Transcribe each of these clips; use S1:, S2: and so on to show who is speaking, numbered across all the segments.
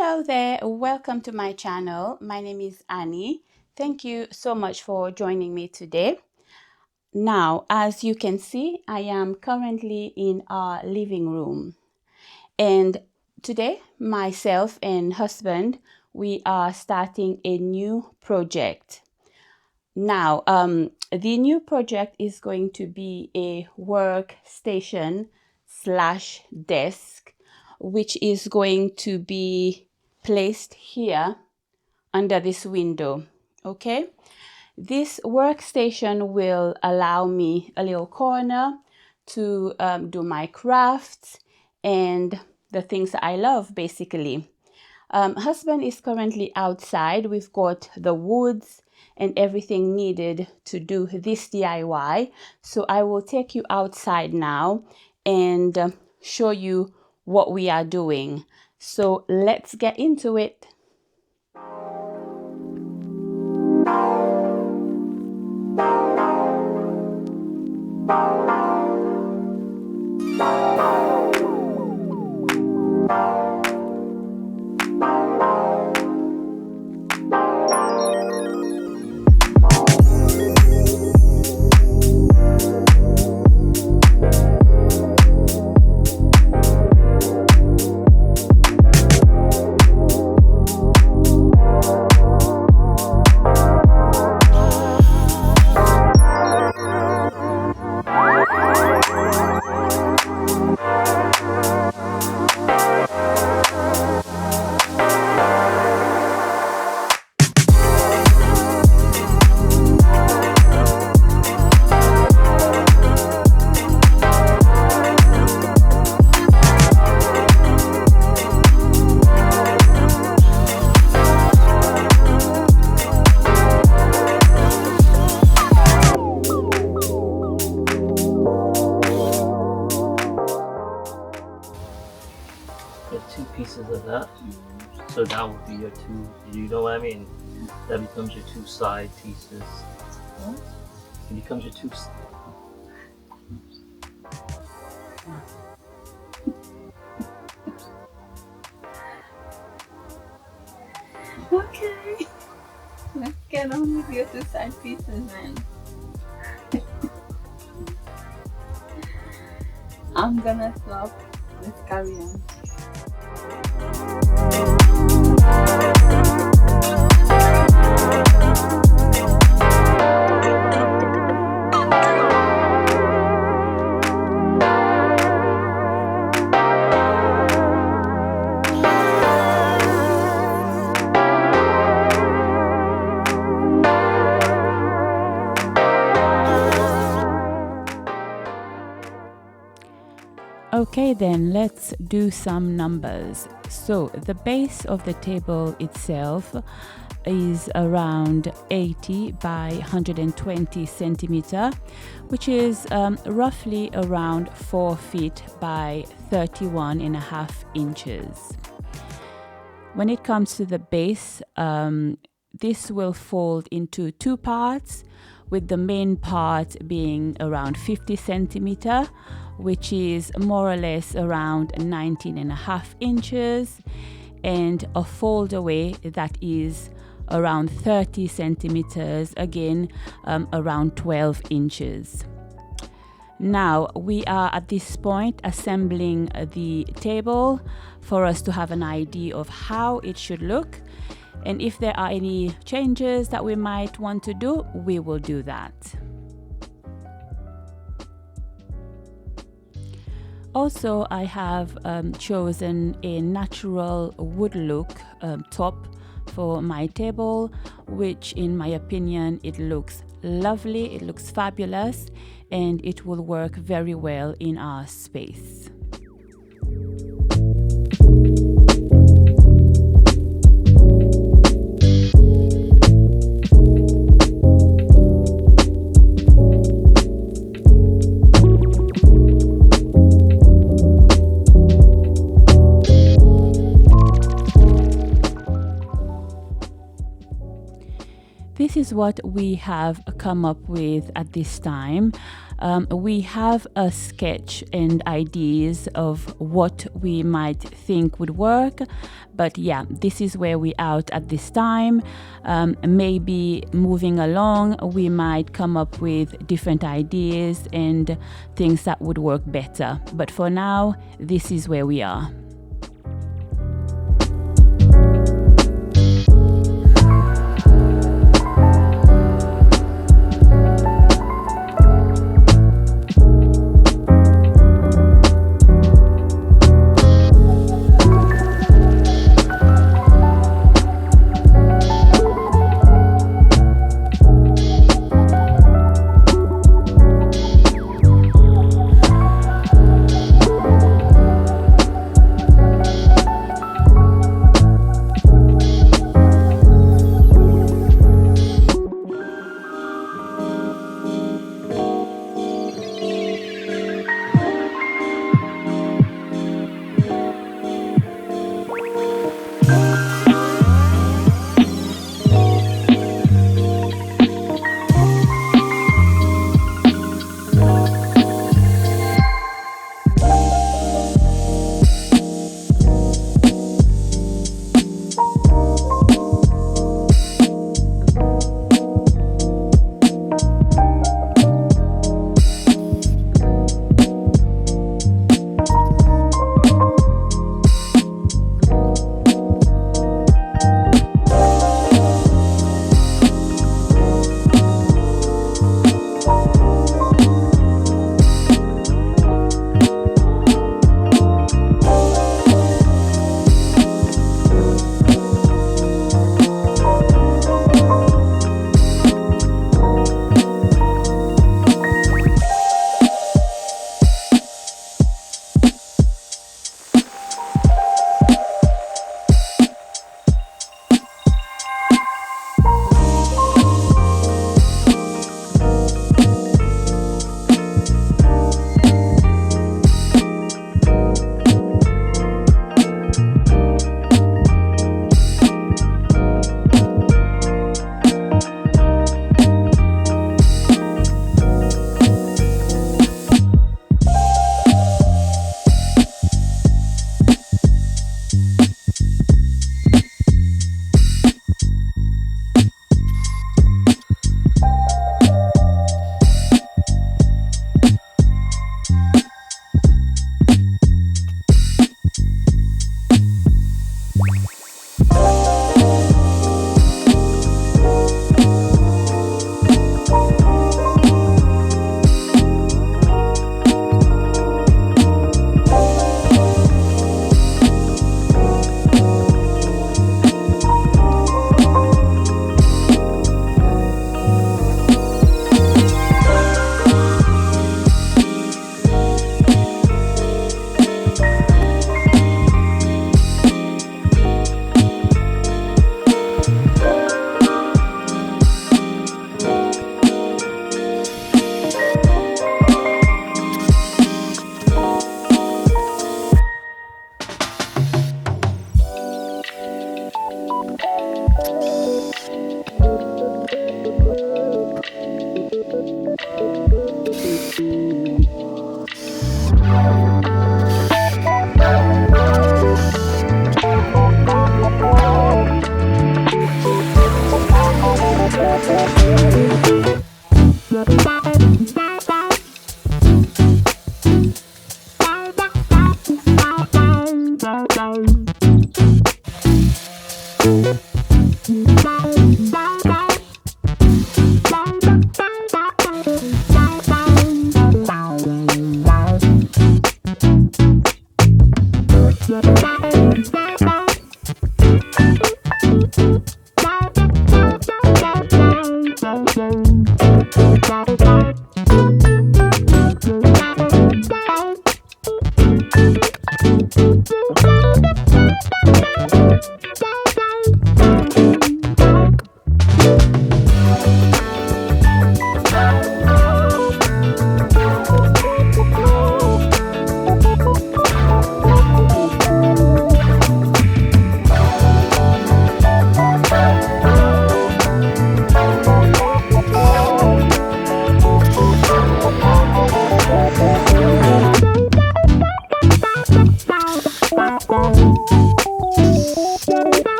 S1: Hello there, welcome to my channel. My name is Annie. Thank you so much for joining me today. Now, as you can see, I am currently in our living room. And today, myself and husband, we are starting a new project. Now, the new project is going to be a workstation slash desk, which is going to be placed here under this window. Okay, this workstation will allow me a little corner to do my crafts and the things that I love, basically. Husband is currently outside. We've got the woods and everything needed to do this DIY. So I will take you outside now and show you what we are doing. So let's get into it.
S2: Two pieces of that. So that would be your two, you know what I mean? That becomes your two side pieces. It becomes your two.
S1: Okay, let's get on with your two side pieces then. I'm gonna stop. Let's carry on. Okay, then let's do some numbers. So the base of the table itself is around 80 by 120 centimeter, which is roughly around 4 feet by 31 and a half inches. When it comes to the base, this will fold into two parts, with the main part being around 50 centimeter, which is more or less around 19 and a half inches, and a fold away that is around 30 centimeters, again around 12 inches. Now we are at this point assembling the table for us to have an idea of how it should look, and if there are any changes that we might want to do, we will do that. Also, I have chosen a natural wood look top for my table, which in my opinion, it looks lovely, it looks fabulous, and it will work very well in our space. this is what we have come up with at this time. We have a sketch and ideas of what we might think would work, but yeah, this is where we're out at this time. Maybe moving along, we might come up with different ideas and things that would work better. But for now, this is where we are.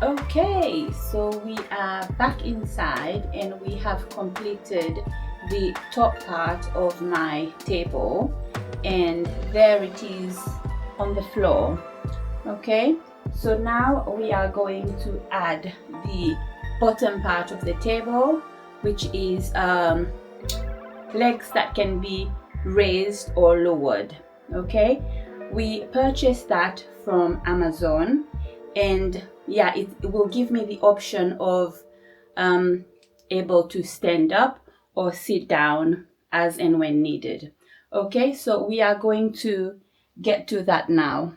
S1: Okay, so we are back inside and we have completed the top part of my table, and there it is on the floor. Okay, so now we are going to add the bottom part of the table, which is legs that can be raised or lowered. Okay, we purchased that from Amazon, and yeah, it will give me the option of able to stand up or sit down as and when needed. Okay, so we are going to get to that now.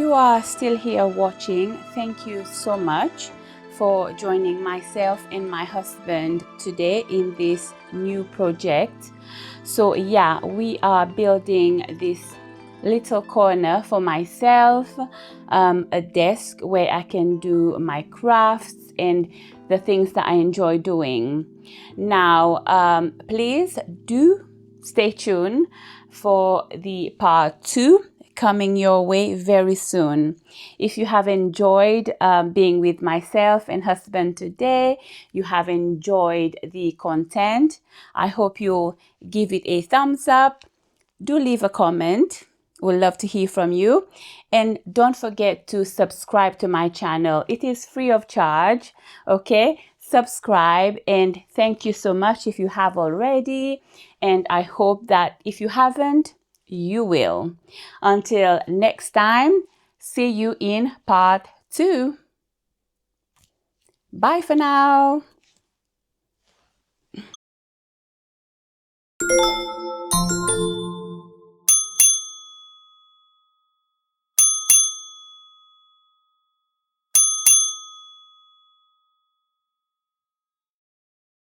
S1: you are still here watching, thank you so much for joining myself and my husband today in this new project. So yeah, we are building this little corner for myself, a desk where I can do my crafts and the things that I enjoy doing. Now, please do stay tuned for the part 2 coming your way very soon. If you have enjoyed being with myself and husband today, you have enjoyed the content, I hope you'll give it a thumbs up. Do leave a comment. We'd love to hear from you. And don't forget to subscribe to my channel. It is free of charge. Okay? Subscribe, and thank you so much if you have already. And I hope that if you haven't, you will. Until next time, see you in part 2. Bye for now.